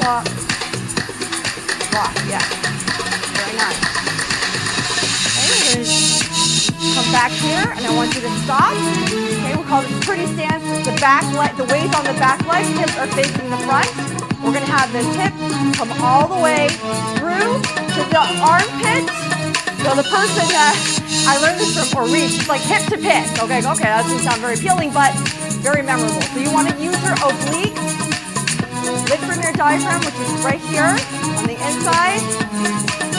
walk. Walk, yeah. Very nice. Okay, we're going to come back here, and I want you to stop. Okay, we'll call this pretty stance. The back leg, the weight on the back leg, hips are facing the front. We're going to have this hip come all the way through to the armpit. So the person that I learned this from Oreet, she's like hip to pit. Okay, that doesn't sound very appealing, but very memorable. So you want to use your obliques. Lift from your diaphragm, which is right here on the inside.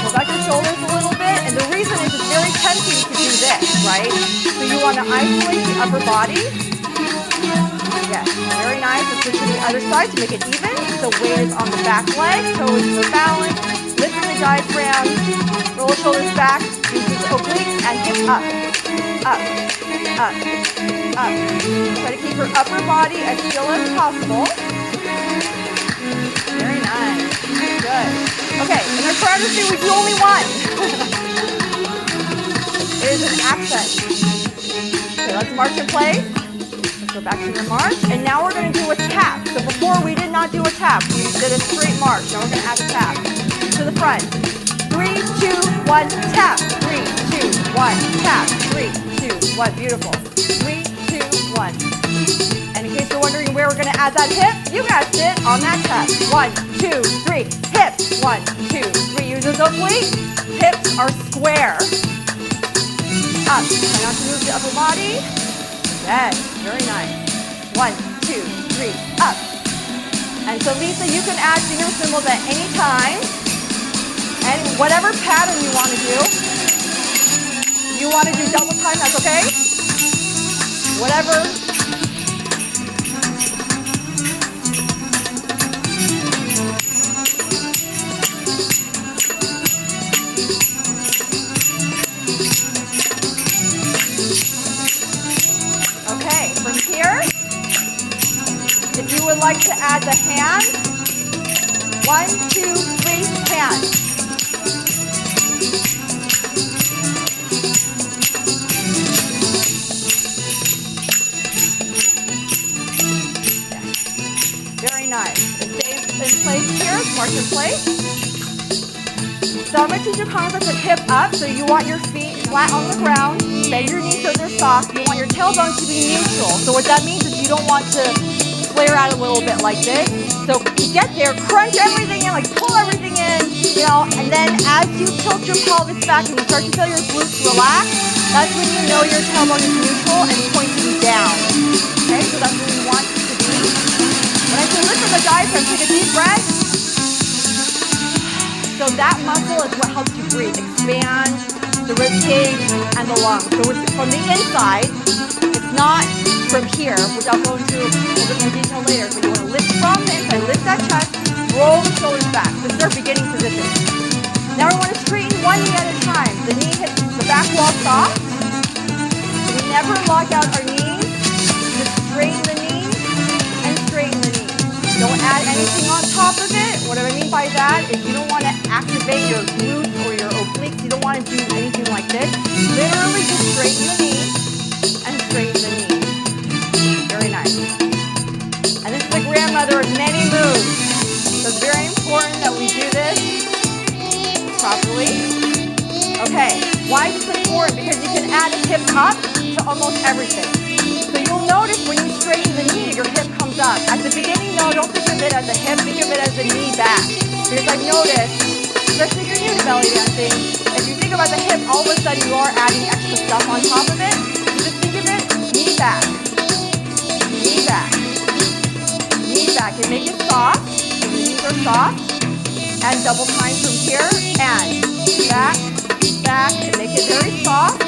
Pull back your shoulders a little bit. And the reason is it's very tempting to do this, right? So you want to isolate the upper body. Yes, very nice. Let's switch to the other side to make it even. The weight is on the back leg, toes for balance. Lift from the diaphragm. Roll the shoulders back. Use the obliques and hip up, up, up, up. Try to keep your upper body as still as possible. Very nice. Good. Okay, in our choreography, we do only one. It is an accent. Okay, let's march in place. Let's go back to your march. And now we're going to do a tap. So before we did not do a tap. We did a straight march. Now we're going to add a tap. To the front. 3, 2, 1, tap. 3, 2, 1, tap. 3, 2, 1. Beautiful. 3, 2, 1. And in case you're wondering where we're going to add that hip, you guessed it, on that tap. 1, 2, 3. Hips. 1, 2, 3. Use those obliques. Hips are square. Up. Try not to move the upper body. Yes. Very nice. 1, 2, 3. Up. And so Lisa, you can add finger cymbals at any time. And whatever pattern you want to do. If you want to do double time, that's okay. Whatever. Okay, from here, if you would like to add the hand, 1, 2, 3, hand. Very nice. And stay in place here, march in place. So I'm going to teach you a concept of hip up. So you want your feet flat on the ground, bend your knees so they're soft. You want your tailbone to be neutral. So what that means is you don't want to flare out a little bit like this. So to get there, crunch everything in, like pull everything in, you know, and then as you tilt your pelvis back and you start to feel your glutes relax, that's when you know your tailbone is neutral and pointing down. Okay, so that's what we want it to be. When I say lift from the diaphragm, take a deep breath. So that muscle is what helps you breathe, expand the rib cage and the lungs. So it's from the inside, it's not from here, which I'll go into a little bit more detail later. But you want to lift from the inside, lift that chest, roll the shoulders back. This is our beginning position. Now we want to straighten one knee at a time. The knee hits the back wall soft. So we never lock out our knees. Just straighten the knee and straighten the knee. Don't add anything on top of it. What I mean by that is you don't want to activate your glutes or your obliques. You don't want to do anything like this. Literally just straighten the knee and straighten the knee. Very nice. And this is the grandmother of many moves. So it's very important that we do this properly. Okay, why is this important? Because you can add a hip up to almost everything. So you'll notice when you straighten the knee, your hip comes up. At the beginning, no, don't think of it as a hip, think of it as a knee back. Because I've noticed, especially if you're new to belly dancing, if you think about the hip, all of a sudden you are adding extra stuff on top of it. So just think of it, knee back, knee back, knee back. And make it soft, so the knees are soft. And double time from here, and back, back, and make it very soft.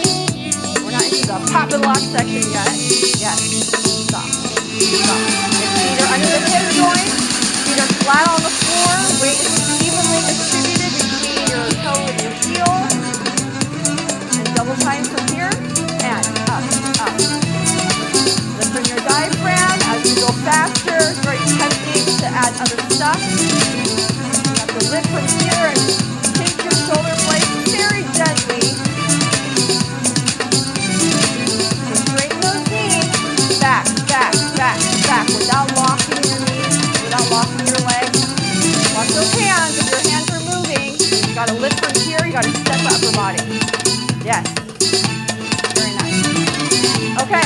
We're not into the pop and lock section yet. Yes, soft, soft. And feet are under the hip joint. Feet are flat on the floor. Weight is evenly distributed between your toe and your heel. And double time from here, and up, up. Lift from your diaphragm as you go faster. It's very tempting to add other stuff. You have to lift from here and take your shoulder blades very gently. So straighten those knees. Back, back, back, back. Without locking your knees, without locking your legs. got to lift from here. You got to step the upper body. Yes. Very nice. Okay.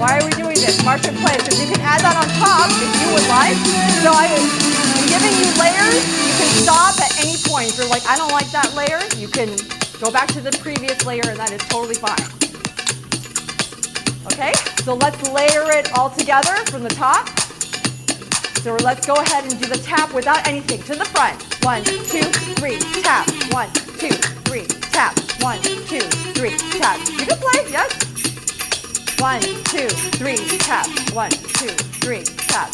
Why are we doing this? March in place. Because you can add that on top if you would like. So I'm giving you layers. You can stop at any point. If you're like, I don't like that layer, you can go back to the previous layer, and that is totally fine. Okay, so let's layer it all together from the top. So let's go ahead and do the tap without anything. To the front. 1, 2, 3, tap. 1, 2, 3, tap. 1, 2, 3, tap. You can play, yes. 1, 2, 3, tap. 1, 2, 3, tap.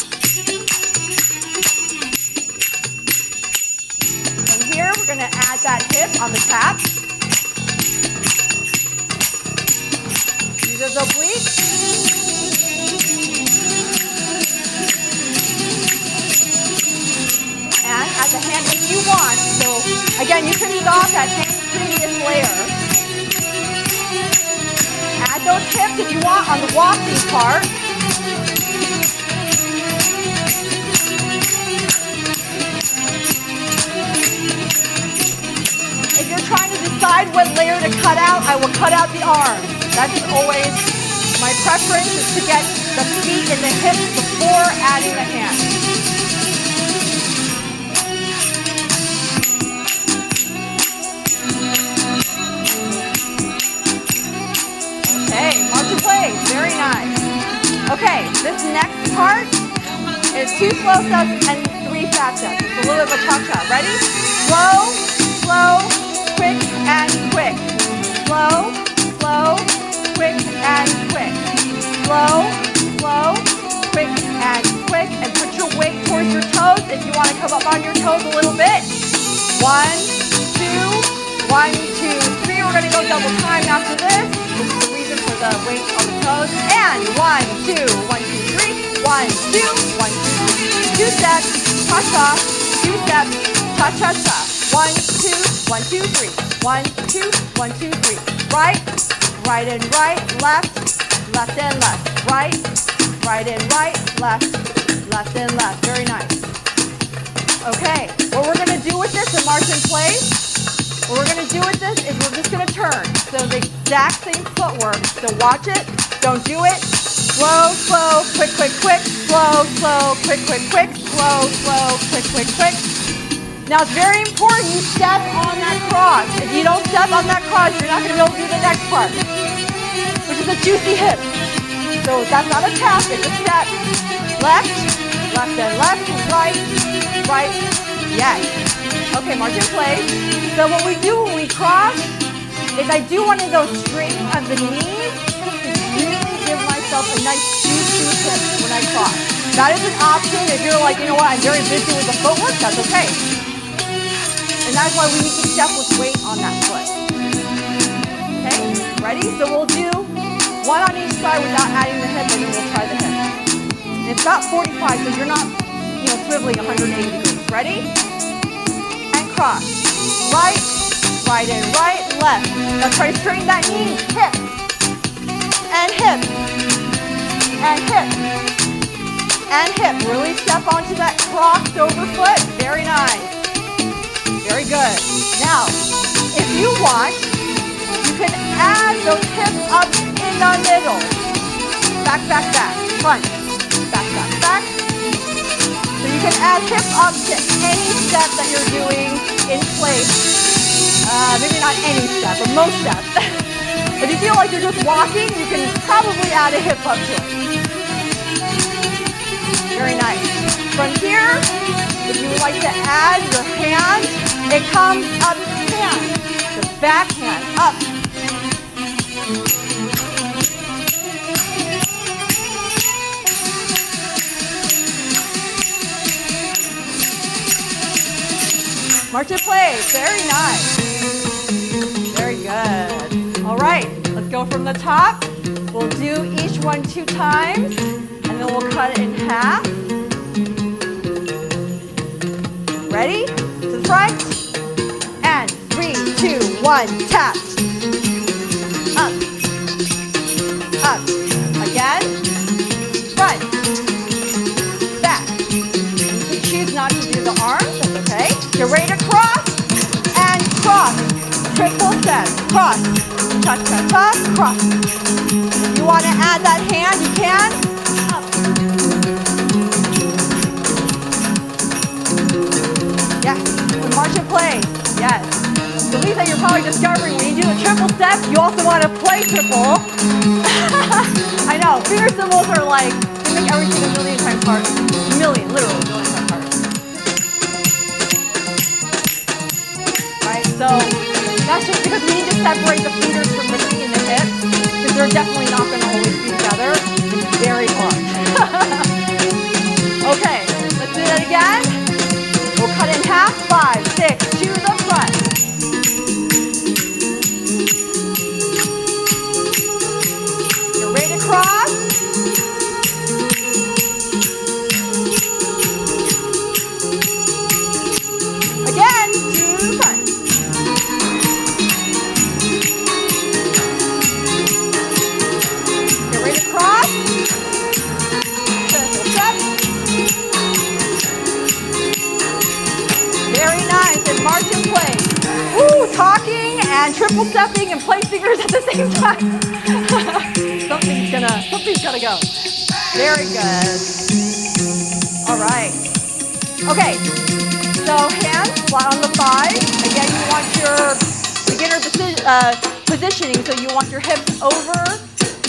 From here, we're going to add that hip on the tap. Use as oblique. And add the hand if you want. So again, you can stop at any previous layer. Add those hips if you want on the walking part. If you're trying to decide what layer to cut out, I will cut out the arms. That's always my preference, is to get the feet and the hips before adding the hands. Okay, march in place. Very nice. Okay, this next part is 2 slow steps and 3 fast steps. It's a little bit of a cha-cha. Ready? Slow, slow, quick, and quick. Slow, slow, quick, and quick. Slow, slow, quick, and quick. And put your weight towards your toes if you want to come up on your toes a little bit. 1, 2, 1, 2, 3. We're going to go double time after this. This is the reason for the weight on the toes. And 1, 2, 1, 2, 3. 1, 2, 1, 2, 3. 2 steps, cha-cha. 2 steps, cha-cha-cha. 1, 2, 1, 2, 3. 1, 2, 1, 2, 3. Right, right and right, left, left and left. Right, right and right, left, left and left. Very nice. Okay, what we're going to do with this in march in place, what we're going to do with this is we're just going to turn. So the exact same footwork. So watch it, don't do it. Slow, slow, quick, quick, quick. Slow, slow, quick, quick, quick. Slow, slow, quick, quick, quick. Now it's very important you step on that cross. If you don't step on that cross, you're not going to be able to do the next part, which is a juicy hip. So that's not a tap, it's a step. Left, left and left, right, right, yes. Okay, march in place. So what we do when we cross is I do one of those straight of the knees to really give myself a nice juicy hip when I cross. That is an option if you're like, you know what, I'm very busy with the footwork, that's okay. And that's why we need to step with weight on that foot. Okay, ready? So we'll do one on each side without adding the hip, and then we'll try the hip. And it's about 45, so you're not, swiveling 180 degrees. Ready? And cross. Right, right and right, left. Now try to straighten that knee. Hip. And hip. And hip. And hip. Really step onto that crossed over foot. Very nice. Very good. Now, if you want, you can add those hips up in the middle. Back, back, back. Front. Back, back, back. So you can add hip up to any step that you're doing in place. Maybe not any step, but most steps. If you feel like you're just walking, you can probably add a hip up to it. Very nice. From here, if you would like to add your hand, it comes up hand. The back hand up. March in place. Very nice. Very good. All right. Let's go from the top. We'll do each one 2 times, and then we'll cut it in half. Ready? To the front. And 3, 2, 1, tap. Up. Up. Again. Front. Back. You can choose not to do the arms. That's okay. Get ready to cross. And cross. Cha-cha-cha, cross. If you want to add that hand, you can. Up. Yes, the march and play. Yes. The thing that you're probably discovering when you do a triple step, you also want to play triple. I know, finger cymbals are like, they make everything a million times harder. Literally a million times harder. Right, so that's just because we need to separate the fingers from the knee and the hips, because they're definitely not going to always be together. It's very hard. Okay, let's do that again. We'll cut in half, 5, 6, to the front. You're ready to cross. Again, to the front. You're ready to cross. Triple step. Very nice, and march and play. Woo, talking and triple stepping and play fingers at the same time. Something's gonna go. Very good. All right. Okay, so hands flat on the thighs. Again, you want your beginner positioning, so you want your hips over,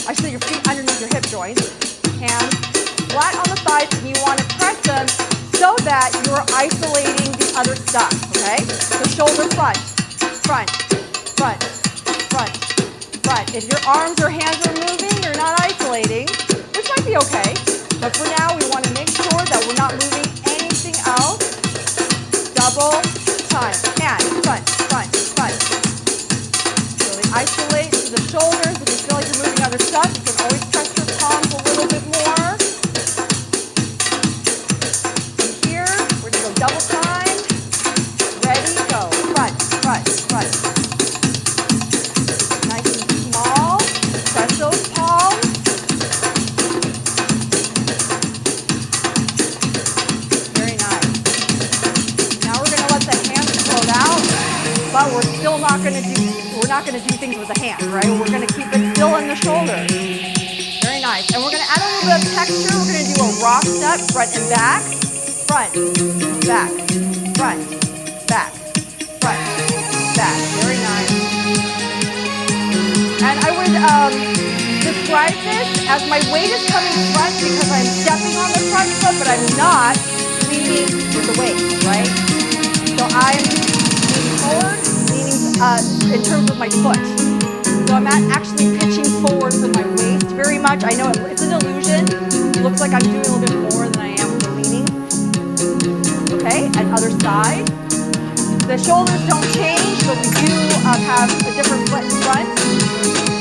actually your feet underneath your hip joints. Hands flat on the thighs, and you want to press them so that you're isolating the other stuff, okay? So shoulder front, front, front, front, front. If your arms or hands are moving, you're not isolating, which might be okay. But for now, we want to make sure that we're not moving anything else. Double time. And front, front, front. Really isolate to the shoulders. If you feel like you're moving other stuff, you can always press your palms a little bit more. Double time. Ready, go. Front, front, front. Nice and small. Press those palms. Very nice. Now we're going to let the hands float out, but we're still not going to do things with the hands, right? We're going to keep it still in the shoulders. Very nice. And we're going to add a little bit of texture. We're going to do a rock step, front and back. Front, back, front, back, front, back. Very nice. And I would describe this as my weight is coming front because I'm stepping on the front foot, but I'm not leaning with the weight, right? So I'm leaning forward, leaning in terms of my foot. So I'm not actually pitching forward for my waist very much. I know it's an illusion. It looks like I'm doing a little bit more than I am with the leaning. Okay, and other side. The shoulders don't change, but we do have a different foot in front,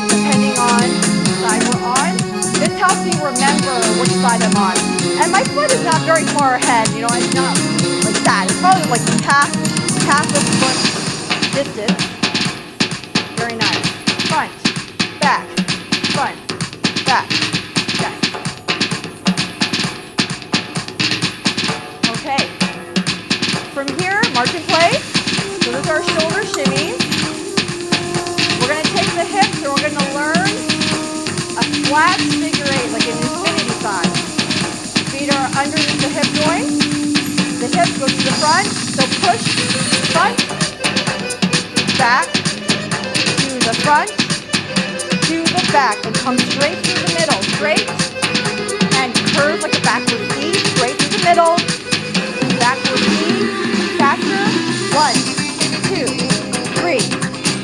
depending on the side we're on. This helps me remember which side I'm on. And my foot is not very far ahead, you know, it's not like that. It's probably like half a foot distance. Very nice. Front, back, front, back. Yes. Okay. From here, march and play. So those are our shoulder shimmies. We're going to take the hips and we're going to learn a flat figure eight, like an infinity sign. Feet are underneath the hip joints. The hips go to the front. So push, front, back, to the front, to the back, and come straight through the middle. Straight, and curve like a backward C, straight through the middle. Backward C, faster. 1, 2, 3,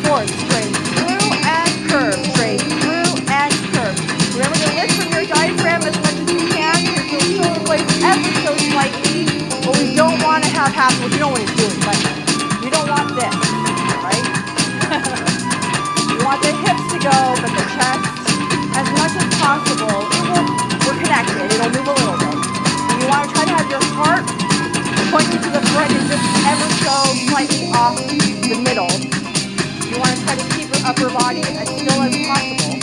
4, straight through and curve, straight through and curve. Remember to lift from your diaphragm as much as you can. Your shoulder blades ever so slightly, but we don't want to have half, well, you know what it's doing, but we don't want this, right? We want the hips to go, but the chest, as much as possible, we're connected, it'll move a little bit. And you want to try to have your heart pointing to the front and just ever so slightly off the middle. You want to try to keep your upper body as still as possible.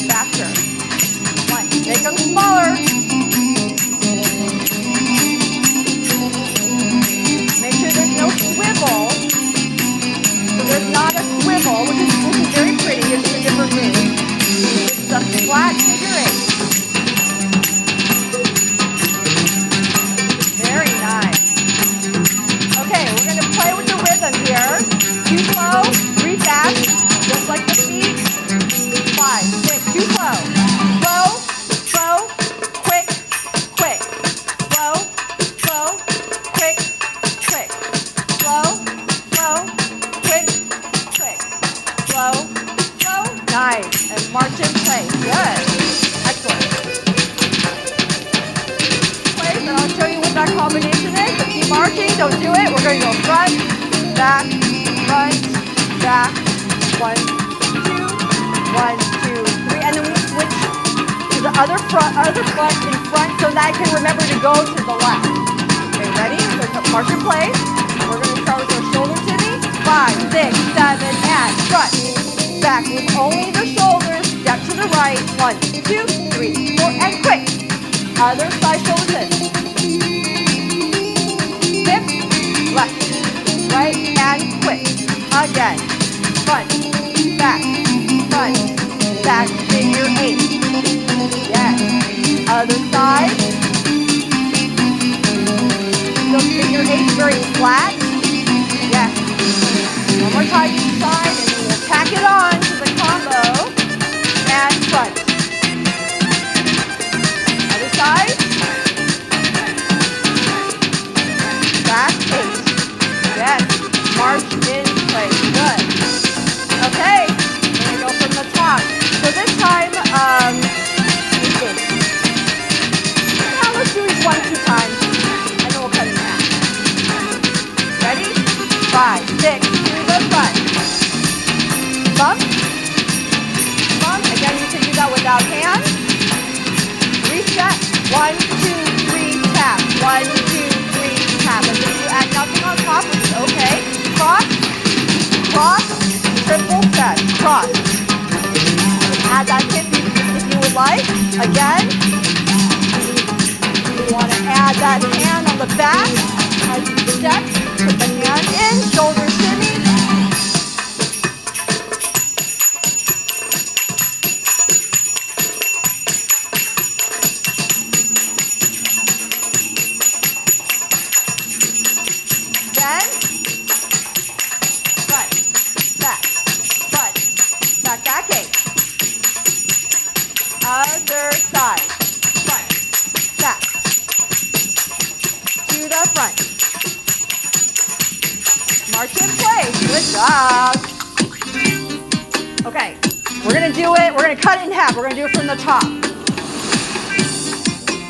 Faster. 1. Make them smaller. flat figure eight. Very nice. Okay, we're going to play with the rhythm here. 2 slow, 3 fast, just like the feet. 5, 6, 2 slow. Slow, slow, quick, quick. Slow, slow, quick, quick. Slow, slow, quick, quick. Slow, slow, nice. And march in place. Good. Excellent. Place, and I'll show you what that combination is. So keep marching. Don't do it. We're going to go front, back, 1, 2, 1, 2, 3, and then we switch to the other foot in front so that I can remember to go to the left. Okay, ready? So march in place. We're going to start with our shoulder shimmy. 5, 6, 7, and front, back. Move only the shoulders. Step to the right. 1, 2, 3, 4, and quick. Other side shoulder shimmy. Hip, left, right, and quick. Again. Front, back, figure eight. Yes. Other side. So figure eight, very flat. Yes. One more time each side, and then we'll tack it on to the combo. And front. Other side. Back eight. Yes. March in place. Good. Okay, we're going to go from the top. So this time, now let's do each 1, 2 times, and then we'll cut it in half. Ready? 5, 6, to the front. Bump. Bump. Again, you can do that without hands. Reset. 1, 2, 3, tap. 1, 2, 3, tap. And then you add nothing on top, which is okay. Cross. Cross. Triple set, cross. Add that hip if you would like. Again, you want to add that hand on the back as you step. Put the hand in, shoulder shimmy. Then, front, back. Back eight. Other side. Front, back. To the front. March in place. Good job. Okay, we're going to do it. We're going to cut it in half. We're going to do it from the top.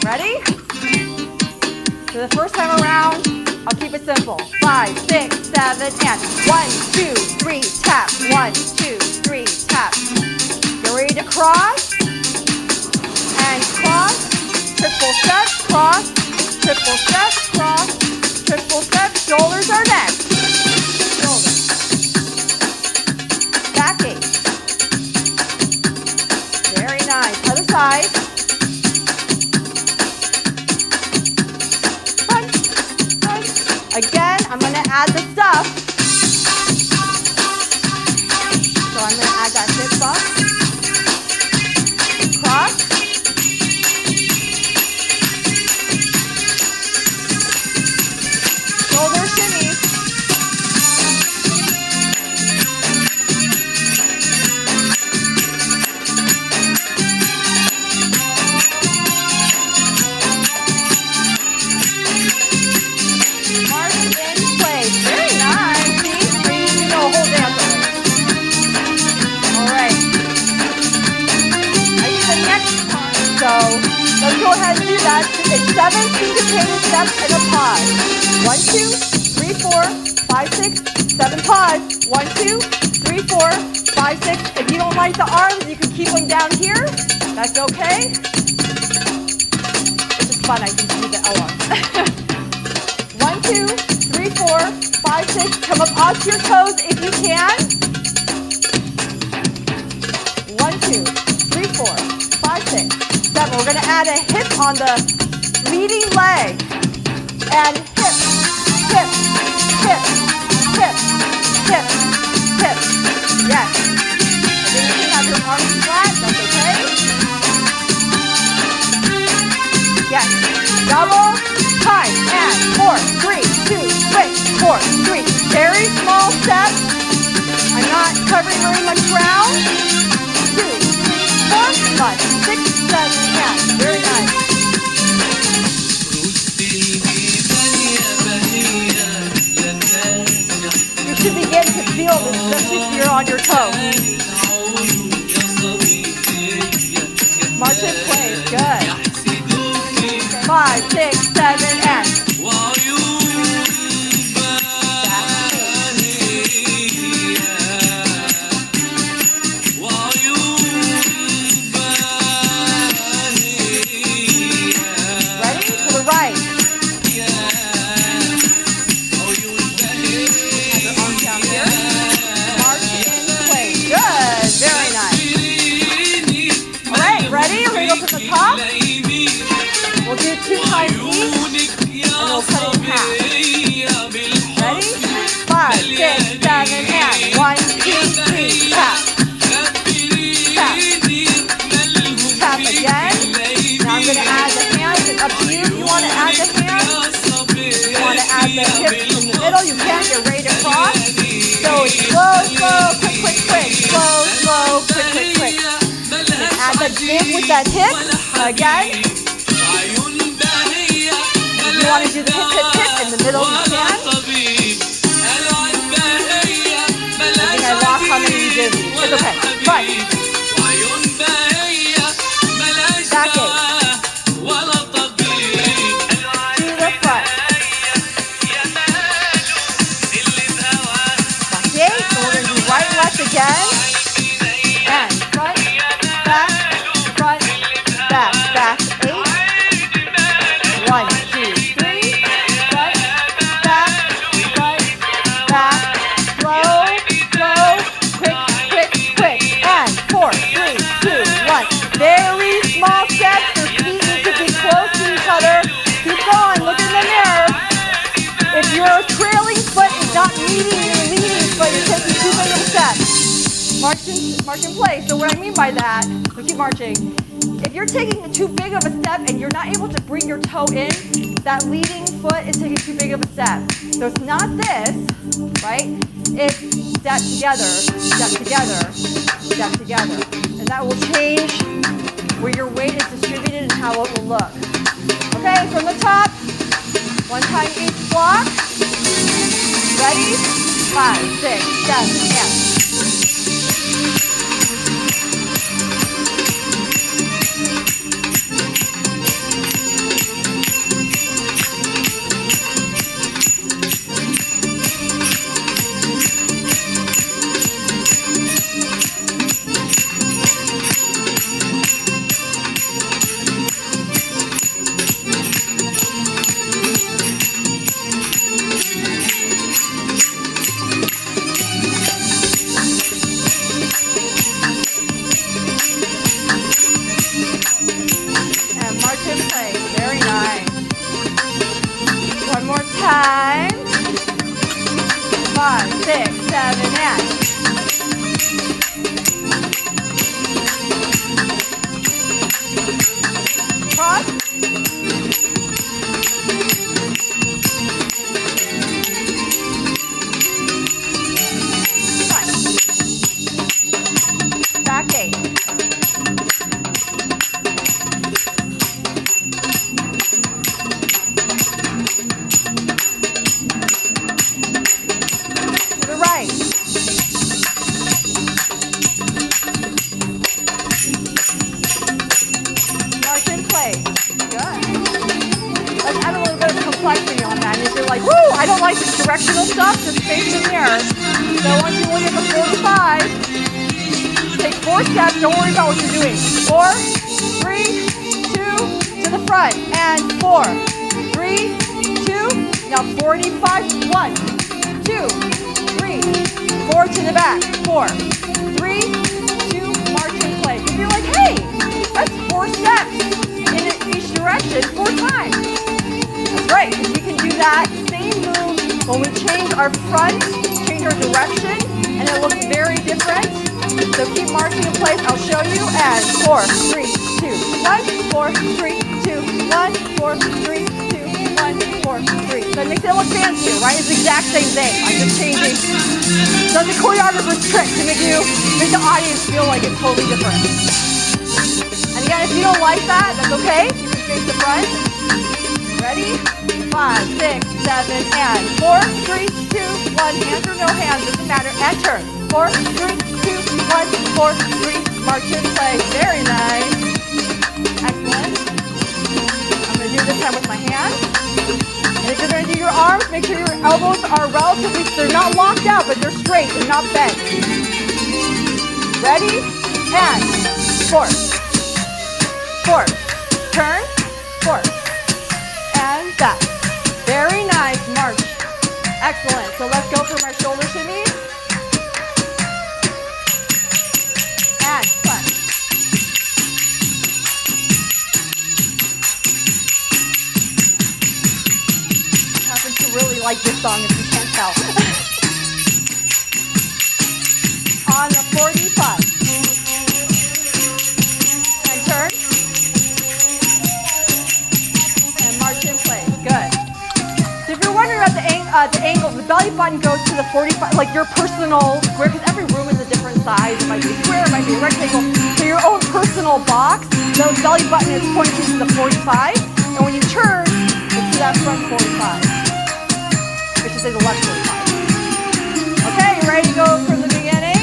Ready? So the first time around, I'll keep it simple. 5, 6, 7, and 1, 2, 3, tap. 1, 2, 3, tap. Get ready to cross. And cross. Triple step, cross. Triple step, cross. Triple step. Shoulders are next. Shoulders. Back eight. Very nice. Other side. Again, I'm going to add the stuff. So I'm going to add that hip bump. Cross. Shoulder shimmy. So let's go ahead and do that. It's 7 syncopated steps and a pause. 1, 2, 3, 4, 5, 6, 7 pause. 1, 2, 3, 4, 5, 6. If you don't like the arms, you can keep them down here. That's okay. It's just fun. I can see the elbows. 1, 2, 3, 4, 5, 6. Come up onto your toes if you can. 1, 2, 3, 4, 5, 6. 7. We're going to add a hip on the leading leg. And hip, hip, hip, hip, hip, hip. Yes. And then you can have your arms flat. That's okay. 4, 3. Very small steps. I'm not covering very much ground. 2, 4, 5, 6, 7, 10. Very nice. You should begin to feel this, especially if you're on your toes. March in place. Good. 5, 6, 7, and. We'll do 2 times each, and we'll cut it in half. Ready? 5, 6, 7, and 1, 2, 3, tap. Tap. Tap again. Now I'm going to add the hands. It's up to you if you want to add the hands. If you want to add the hips in the middle, you can. Get ready to cross. So it's slow, slow, quick, quick, quick. Slow, slow, quick, quick, quick. Add the big with that hip. Again. If you want to do the hip, hip, hip in the middle, you can. I think I lost how many you did. It's okay. Front. Back 8. To the front. Back 8. So we're going to do right and left again. And front, back, front, back, back. 8. 1, 2, 3. Front, back, slow, slow, quick, quick, quick. And 4, 3, 2, 1. Very small steps. Your feet need to be close to each other. Keep going. Look in the mirror. If your trailing foot is not meeting your leading foot, you're taking too big of a step. March in place. So what I mean by that, so keep marching. If you're taking too big of a step and you're not able to bring your toe in, that leading foot is taking too big of a step. So it's not this, right? It's step together, step together, step together. And that will change where your weight is distributed and how it will look. Okay, from the top, 1 time each block. Ready? 5, 6, 7, and. Time. 5, 6, 7, and. Cross. Fine. Back 8. Like, woo, I don't like this directional stuff, just face the mirror. So once you look at the 4 to 5, take 4 steps, don't worry about what you're doing. 4, 3, 2, to the front, and 4, 3, 2, now 45, 1, 2, 3, 4 to the back, 4, 3, 2, march in place. If you're like, hey, that's 4 steps in each direction, 4 times. That's right, we can do that same move when we change our front, change our direction, and it looks very different. So keep marching in place, I'll show you, and 4, 3, 2, 1, 4, 3, 2, 1, 4, 3, 2, 1. 1, 4, 3. So it makes it look fancier, right? It's the exact same thing. I'm just changing. Does the choreographer's trick to make the audience feel like it's totally different. And again, if you don't like that, that's okay. You can face the front. Ready? 5, 6, 7, and 4, 3, 2, 1. Hands or no hands, doesn't matter. And turn. 4, 3, 2, 1, 4, 3. March in place. Very nice. Excellent. I'm going to do this time with my hands. And if you're going to do your arms, make sure your elbows are relatively, they're not locked out, but they're straight, they're not bent. Ready? And forth. Forth. Turn. Forth. And back. Very nice. March. Excellent. So let's go from our shoulder shimmy. And front. I happen to really like this song if you can't tell. On the 45. And turn. And march in place. Good. So if you're wondering about the angle, the belly button goes to the 45, like your personal square, because every room is a different size. It might be a square, it might be a rectangle. So your own personal box, the belly button is pointing to the 45. And when you turn, it's to that front 45. I should say the left 45. Okay, you ready to go from the beginning?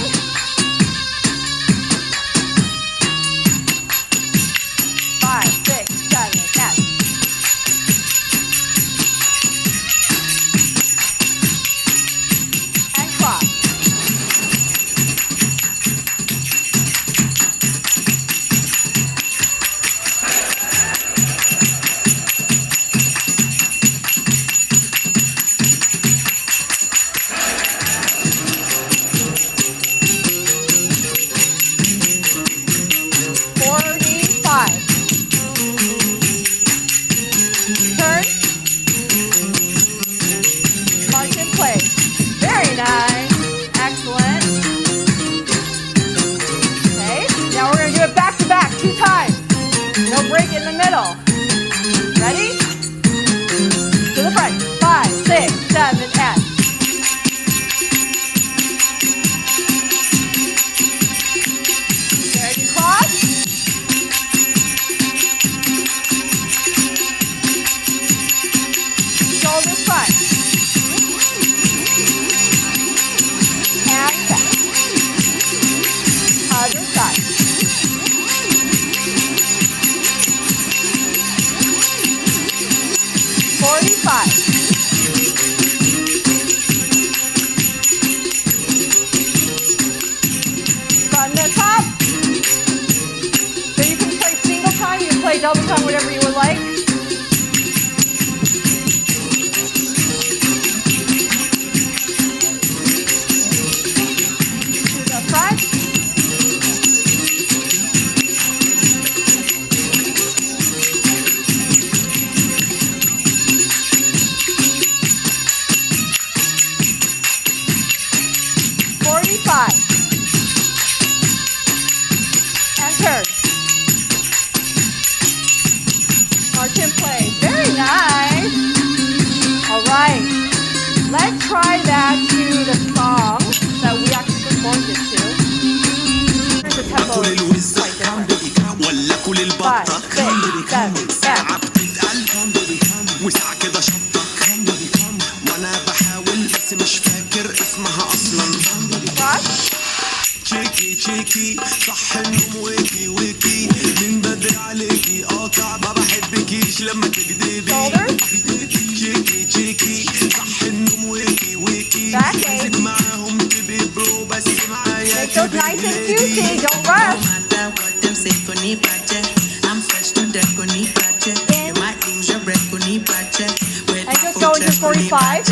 Double time, whatever you would like. To the front. And turn. March in place. Very nice. All right. Let's try that to the song that we actually performed it to. The tempo is quite different. 5, 6, 7, 8. وساعة كده شطة وانا بحاول بس مش فاكر اسمها اصلا. تشيكي تشيكي صح النوم ويكي ويكي من بدري عليكي قاطع ما بحبكيش لما تكدبي. تشيكي تشيكي صح النوم ويكي ويكي عايزك معاهم تبقي برو بس معايا تبقي ليدي. I'm fresh to death, koni pache. You might lose your breath, koni pache. And just go into 45.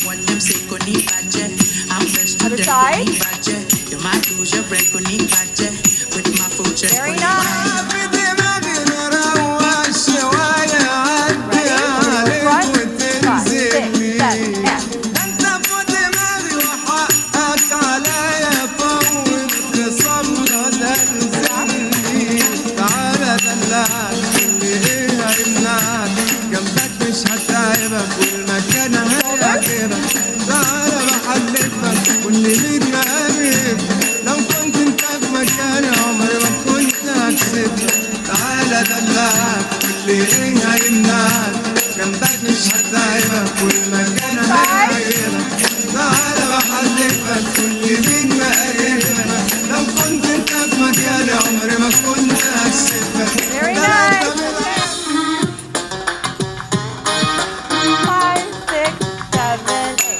What them say, koni pache. I'm fresh to Other death, side. koni pache. You might lose your breath, koni pache. With my full chest, Very koni nice. pache. تعالى دلعك اللي ايه هرمناك جنبك مش هتعبك والمكان هيعجبك. تعالى بحلفك كل بيت مقرب، لو كنت انت في مكاني عمري ما كنت هكسبك. تعالى دلعك اللي ايه هيمنعك، جنبك مش هتعبك والمكان هيعجبك. تعالى بحلفك كل بيت مقربك، لو كنت انت في مكاني عمري ما كنت هكسبك. Very nice. 5, 6, 7, 8.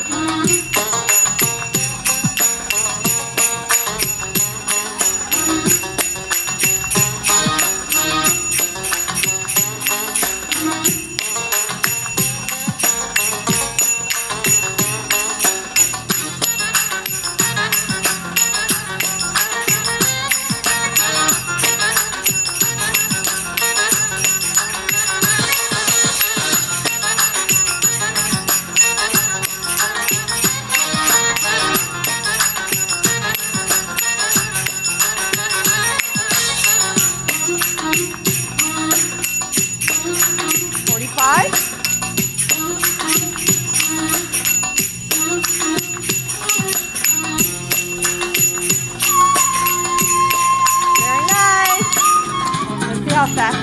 How fast